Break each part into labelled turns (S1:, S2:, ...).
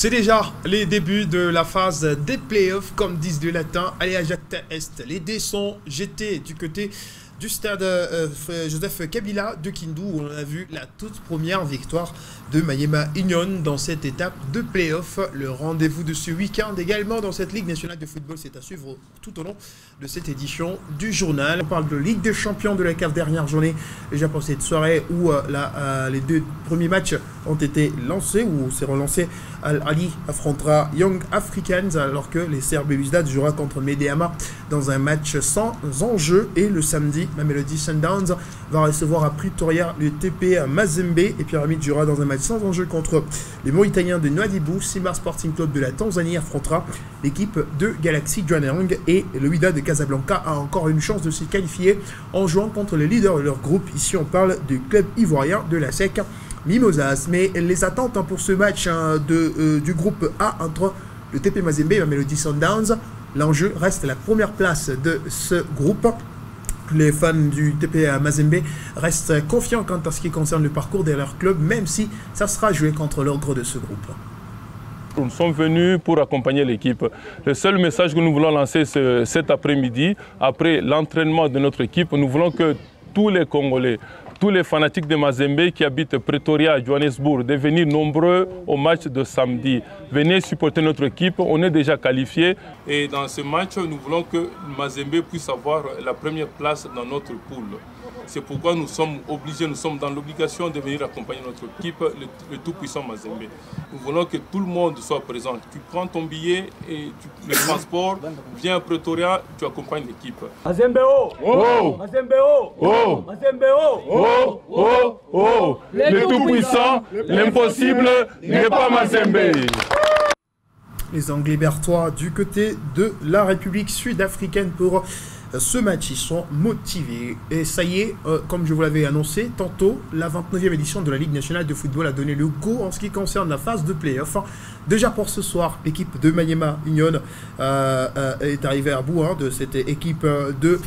S1: C'est déjà les débuts de la phase des playoffs, comme disent les latins. Allez à Jacta Est, les dés sont jetés du côté du stade Joseph Kabila de Kindu, où on a vu la toute première victoire de Maniema Union dans cette étape de playoff. Le rendez-vous de ce week-end également dans cette Ligue nationale de football, c'est à suivre tout au long de cette édition du journal. On parle de Ligue des champions de la CAF, dernière journée déjà pour cette soirée où les deux premiers matchs ont été lancés, où c'est relancé. Al-Ali affrontera Young Africans alors que les Serbes Belouizdad jouera contre Medeama dans un match sans enjeu. Et le samedi, Mamelodi Sundowns va recevoir à Pretoria le TP Mazembe, et Pyramide jouera dans un match sans enjeu contre les Mauritaniens de Nouadhibou. Simba Sporting Club de la Tanzanie affrontera l'équipe de Galaxy Jwaneng, et le Wydad de Casablanca a encore une chance de se qualifier en jouant contre les leaders de leur groupe. Ici on parle du club ivoirien de la SEC Mimosas. Mais les attentes pour ce match du groupe A entre le TP Mazembe et Mamelodi Sundowns, l'enjeu reste la première place de ce groupe. Les fans du TP Mazembe restent confiants quant à ce qui concerne le parcours de leur club, même si ça sera joué contre l'ogre de ce groupe.
S2: Nous sommes venus pour accompagner l'équipe. Le seul message que nous voulons lancer cet après-midi, après l'entraînement de notre équipe, nous voulons que tous les Congolais, tous les fanatiques de Mazembe qui habitent Pretoria, Johannesburg, de venir nombreux au match de samedi. Venez supporter notre équipe, on est déjà qualifiés. Et dans ce match, nous voulons que Mazembe puisse avoir la première place dans notre poule. C'est pourquoi nous sommes obligés, nous sommes dans l'obligation de venir accompagner notre équipe, le tout-puissant Mazembe. Nous voulons que tout le monde soit présent. Tu prends ton billet et le transport, viens à Pretoria, tu accompagnes l'équipe.
S3: Mazembe oh! Oh! Mazembe oh! Oh! Mazembe oh!
S2: Oh! Oh! Oh! Le tout-puissant, l'impossible n'est pas Mazembe.
S1: Les Anglais bertois du côté de la République sud-africaine pour ce match, ils sont motivés. Et ça y est, comme je vous l'avais annoncé tantôt, la 29e édition de la Ligue nationale de football a donné le go en ce qui concerne la phase de play-off. Déjà pour ce soir, l'équipe de Maniema Union est arrivée à bout de cette équipe de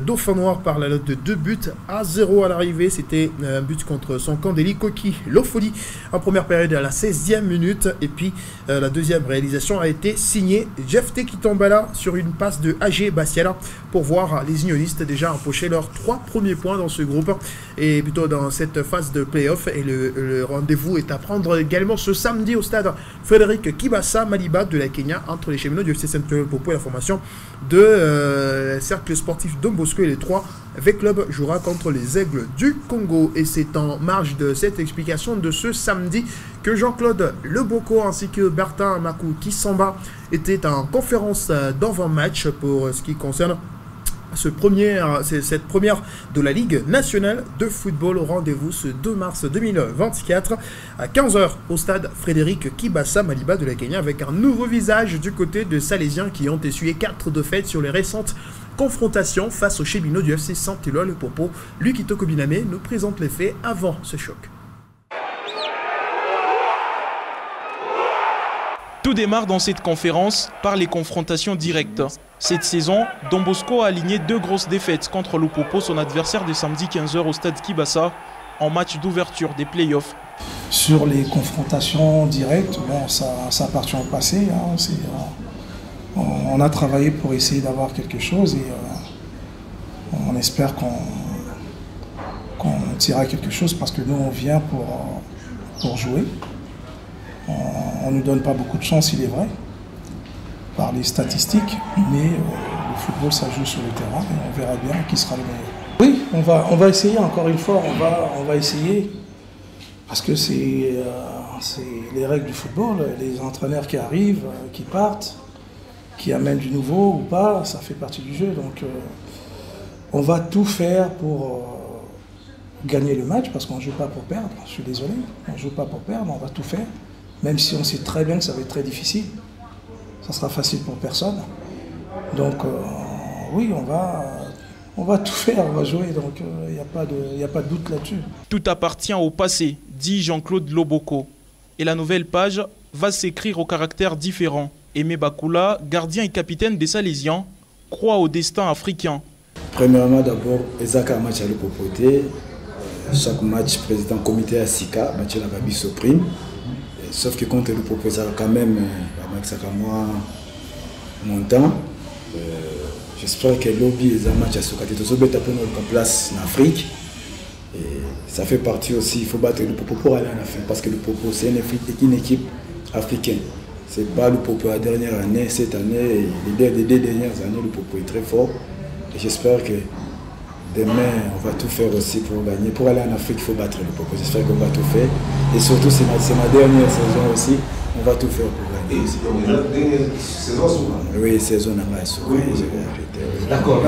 S1: Dauphin Noir par la note de 2-0 à l'arrivée. C'était un but contre son camp d'Elikoki Lofoli en première période à la 16e minute. Et puis la deuxième réalisation a été signée Jeff Tekitombala sur une passe de AG Bassiala pour voir les unionistes déjà empocher leurs 3 premiers points dans ce groupe et plutôt dans cette phase de play-off. Et le rendez-vous est à prendre également ce samedi au stade Frédéric Kibasa Maliba de la Kenya entre les cheminots du FC Saint-Popo et la formation de Cercle Sportif Don Bosco, et les 3 V-Club jouera contre les Aigles du Congo. Et c'est en marge de cette explication de ce samedi que Jean-Claude Leboko ainsi que Bertin Makou Kisamba étaient en conférence d'avant-match pour ce qui concerne cette première de la Ligue nationale de football. Au rendez-vous ce 2 mars 2024 à 15 h au stade Frédéric Kibasa Maliba de la Kenya, avec un nouveau visage du côté de Salésiens qui ont essuyé 4 défaites sur les récentes confrontations face aux cheminots du FC Saint-Éloi. Le Popo, Lukito Kobiname, nous présente les faits avant ce choc.
S4: Tout démarre dans cette conférence par les confrontations directes. Cette saison, Don Bosco a aligné 2 grosses défaites contre Lupopo, son adversaire de samedi 15 h au stade Kibasa, en match d'ouverture des playoffs.
S5: Sur les confrontations directes, bon, ça appartient au passé. On a travaillé pour essayer d'avoir quelque chose et on espère qu'on tirera quelque chose, parce que nous on vient pour jouer. On ne nous donne pas beaucoup de chance, il est vrai, par les statistiques, mais le football ça joue sur le terrain et on verra bien qui sera le meilleur. Oui, on va essayer, encore une fois, on va essayer, parce que c'est les règles du football, les entraîneurs qui arrivent, qui partent, qui amènent du nouveau ou pas, ça fait partie du jeu. Donc on va tout faire pour gagner le match, parce qu'on ne joue pas pour perdre, je suis désolé, on ne joue pas pour perdre, on va tout faire, même si on sait très bien que ça va être très difficile, ça sera facile pour personne. Donc oui, on va tout faire, on va jouer, donc il n'y a pas de doute là-dessus.
S4: Tout appartient au passé, dit Jean-Claude Loboko. Et la nouvelle page va s'écrire au caractère différent. Aimé Bakula, gardien et capitaine des Salésiens, croit au destin africain.
S6: Premièrement, d'abord, Ezaka match à l'Opopoté. Chaque match, président comité à Sika, match à la Gabi Soprime. Sauf que contre le Popo, ça quand même, ça moi montant. J'espère que lobby les matchs à ce côté. Tout ça peut taper notre place en Afrique. Et ça fait partie aussi, il faut battre le Popo pour aller en Afrique. Parce que le Popo, c'est une équipe africaine. C'est pas le Popo la dernière année, cette année, les deux dernières années, le Popo est très fort. Et j'espère que demain, on va tout faire aussi pour gagner. Pour aller en Afrique, il faut battre le Popo. J'espère qu'on va tout faire. Et surtout, c'est ma dernière saison aussi. On va tout faire pour gagner.
S7: Et c'est la dernière saison souvent.
S6: Oui, saison en
S7: D'accord.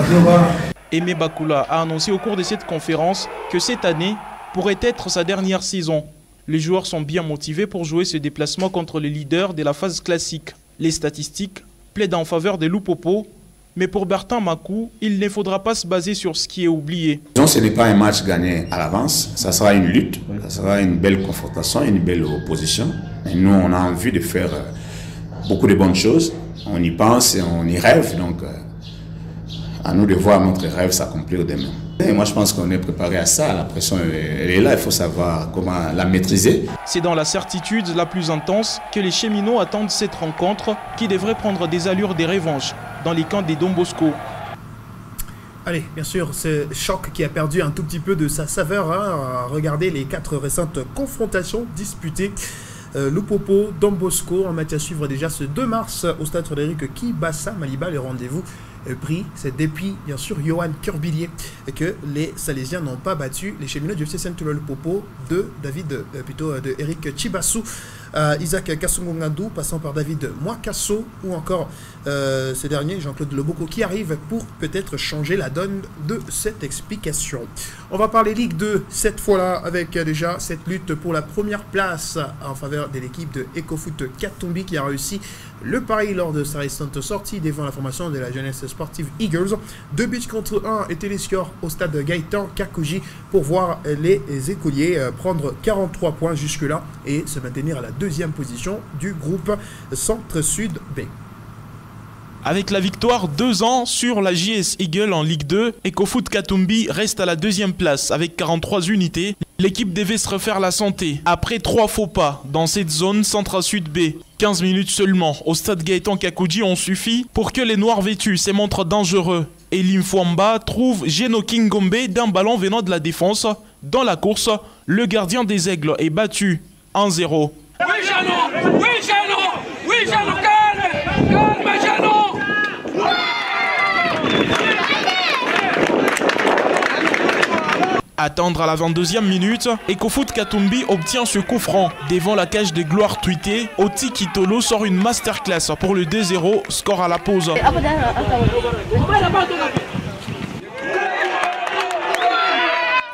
S4: Aimé Bakoula a annoncé au cours de cette conférence que cette année pourrait être sa dernière saison. Les joueurs sont bien motivés pour jouer ce déplacement contre les leaders de la phase classique. Les statistiques plaident en faveur des Lupopo, mais pour Bertin Makou, il ne faudra pas se baser sur ce qui est oublié.
S8: Ce n'est pas un match gagné à l'avance, ça sera une lutte, ça sera une belle confrontation, une belle opposition. Et nous, on a envie de faire beaucoup de bonnes choses, on y pense et on y rêve, donc à nous de voir notre rêve s'accomplir demain. Et moi, je pense qu'on est préparé à ça, la pression elle est là, il faut savoir comment la maîtriser.
S4: C'est dans la certitude la plus intense que les cheminots attendent cette rencontre qui devrait prendre des allures des revanches dans les camps des Don Bosco.
S1: Allez, bien sûr, ce choc qui a perdu un tout petit peu de sa saveur. Regardez les 4 récentes confrontations disputées. Lupopo, Don Bosco, un match à suivre déjà ce 2 mars au stade Frédéric Kibassa, Maliba. Le rendez-vous pris, c'est depuis, bien sûr, Johan Curbilier que les Salésiens n'ont pas battu les cheminots du FC Saint-Lupopo de Eric Chibassou, Isaac Kassongongandou, passant par David Mwakasso ou encore ce dernier, Jean-Claude Loboko, qui arrive pour peut-être changer la donne de cette explication. On va parler Ligue 2 cette fois-là avec déjà cette lutte pour la première place en faveur de l'équipe de EcoFoot Katumbi qui a réussi le pari lors de sa récente sortie devant la formation de la jeunesse sportive Eagles. 2 buts contre 1 étaient les scores au stade Gaëtan Kakuji pour voir les écoliers prendre 43 points jusque-là et se maintenir à la 2e position du groupe Centre-Sud B.
S4: Avec la victoire 2-1 sur la JS Eagle en Ligue 2, EcoFoot Katumbi reste à la 2e place avec 43 unités. L'équipe devait se refaire la santé après 3 faux pas dans cette zone Centre-Sud B. 15 minutes seulement au stade Gaëtan Kakuji ont suffi pour que les Noirs vêtus se montrent dangereux. Et Limfwamba trouve Geno Kingombe d'un ballon venant de la défense. Dans la course, le gardien des Aigles est battu 1-0.
S3: Oui, Geno! Oui, Geno! Oui, Geno! Calme! Calme, Geno!
S4: Attendre à la 22e minute, EcoFoot Katumbi obtient ce coup franc devant la cage de Gloire tweetée. Oti Kitolo sort une masterclass pour le 2-0, score à la pause.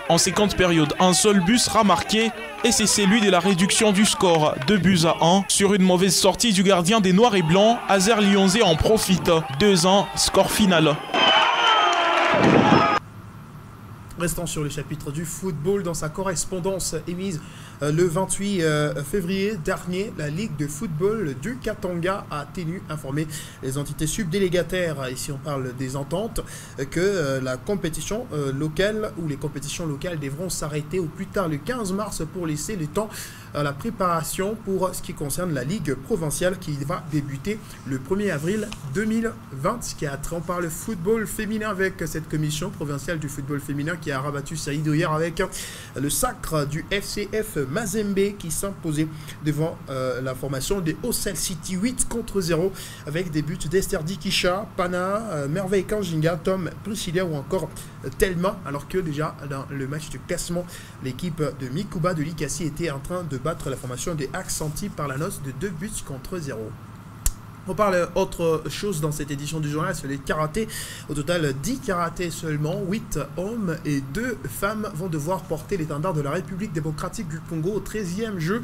S4: En 50 périodes, un seul but sera marqué et c'est celui de la réduction du score, 2-1 sur une mauvaise sortie du gardien des Noirs et Blancs. Azer Lyonzé en profite, 2-1, score final.
S1: Restons sur le chapitre du football. Dans sa correspondance émise le 28 février dernier, la Ligue de football du Katanga a tenu informer les entités subdélégataires, ici on parle des ententes, que la compétition locale ou les compétitions locales devront s'arrêter au plus tard le 15 mars pour laisser le temps à la préparation pour ce qui concerne la Ligue provinciale qui va débuter le 1er avril 2024. On parle football féminin avec cette commission provinciale du football féminin qui a rabattu Saïd hier avec le sacre du FCF Mazembe qui s'imposait devant la formation des Ocel City 8-0 avec des buts d'Esther Dikisha, Pana, Merveille Kanjinga, Tom Priscilla ou encore Telma, alors que déjà dans le match de classement, l'équipe de Mikuba de Likasi était en train de battre la formation des Accenti par la noce de 2-0. On parle autre chose dans cette édition du journal, c'est les karatés. Au total, 10 karatés seulement, 8 hommes et 2 femmes vont devoir porter l'étendard de la République démocratique du Congo au 13e Jeux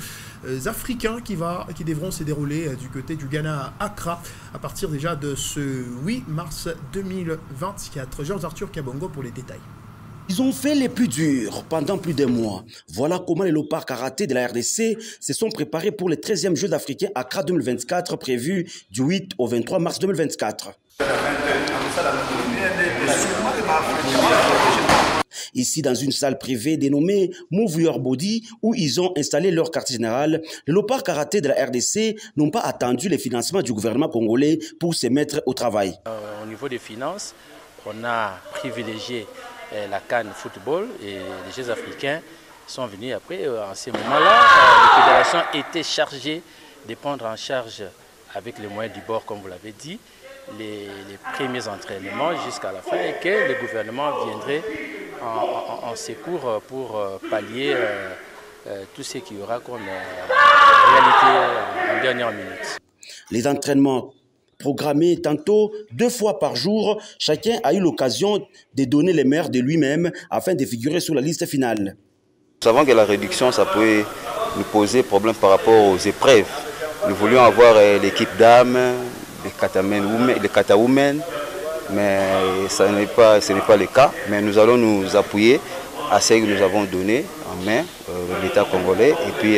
S1: africains qui devront se dérouler du côté du Ghana à Accra à partir déjà de ce 8 mars 2024. Georges Arthur Kabongo pour les détails.
S9: Ils ont fait les plus durs pendant plus d'un mois. Voilà comment les léopards karaté de la RDC se sont préparés pour les 13e Jeux africains Accra 2024 prévus du 8 au 23 mars 2024. Ici, dans une salle privée dénommée Move Your Body, où ils ont installé leur quartier général, les léopards karaté de la RDC n'ont pas attendu les financements du gouvernement congolais pour se mettre au travail.
S10: Au niveau des finances, on a privilégié la CAN football et les Jeux africains sont venus après. En ces moments-là, les fédérations étaient chargées de prendre en charge, avec les moyens du bord, comme vous l'avez dit, les premiers entraînements jusqu'à la fin et que le gouvernement viendrait en secours pour pallier tout ce qu'il y aura comme réalité en dernière minute.
S9: Les entraînements programmés tantôt 2 fois par jour, chacun a eu l'occasion de donner les meilleurs de lui-même afin de figurer sur la liste finale.
S11: Nous savons que la réduction, ça peut nous poser problème par rapport aux épreuves. Nous voulions avoir l'équipe dames, les kata women, mais ce n'est pas le cas. Mais nous allons nous appuyer à ce que nous avons donné en main, l'État congolais, et puis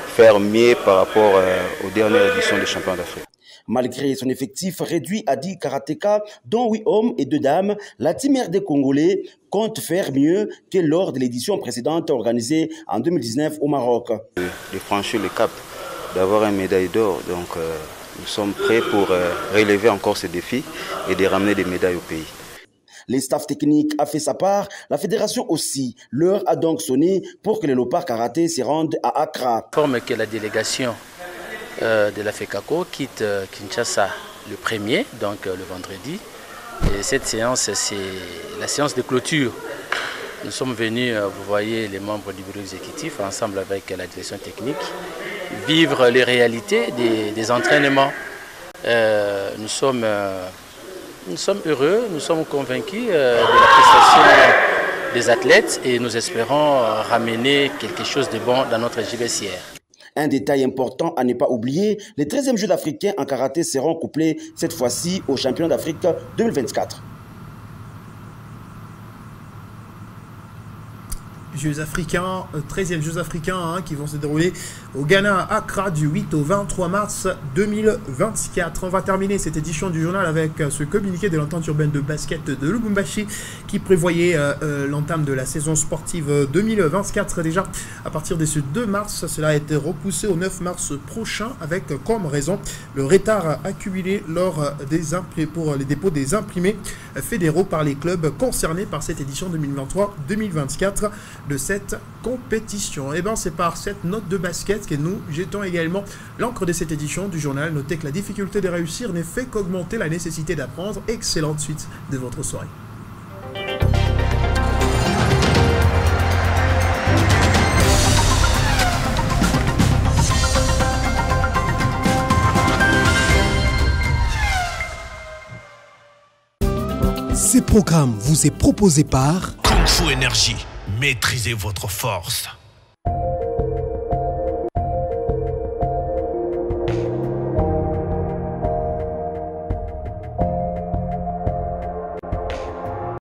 S11: faire mieux par rapport aux dernières éditions des championnats d'Afrique.
S9: Malgré son effectif réduit à 10 karatékas, dont 8 hommes et 2 dames, la Team RD congolais compte faire mieux que lors de l'édition précédente organisée en 2019 au Maroc.
S11: De franchir le cap, d'avoir une médaille d'or, donc nous sommes prêts pour relever encore ce défi et de ramener des médailles au pays.
S9: Les staffs techniques a fait sa part, la fédération aussi. L'heure a donc sonné pour que les léopards karaté se rendent à Accra.
S10: Forme que la délégation de la FECACO quitte Kinshasa le 1er, donc le vendredi. Et cette séance, c'est la séance de clôture. Nous sommes venus, vous voyez, les membres du bureau exécutif, ensemble avec la direction technique, vivre les réalités des entraînements. Nous sommes heureux, nous sommes convaincus de la prestation des athlètes et nous espérons ramener quelque chose de bon dans notre JBCR.
S9: Un détail important à ne pas oublier, les 13e Jeux africains en karaté seront couplés cette fois-ci au championnat d'Afrique 2024.
S1: Jeux africains, 13e Jeux africains qui vont se dérouler au Ghana à Accra du 8 au 23 mars 2024. On va terminer cette édition du journal avec ce communiqué de l'entente urbaine de basket de Lubumbashi qui prévoyait l'entame de la saison sportive 2024 déjà à partir de ce 2 mars. Cela a été repoussé au 9 mars prochain avec comme raison le retard accumulé lors pour les dépôts des imprimés fédéraux par les clubs concernés par cette édition 2023-2024 de cette compétition. Et bien c'est par cette note de basket que nous jetons également l'encre de cette édition du journal. Notez que la difficulté de réussir n'est fait qu'augmenter la nécessité d'apprendre. Excellente suite de votre soirée.
S12: Ce programme vous est proposé par
S13: Kung Fu Énergie. Maîtrisez votre force.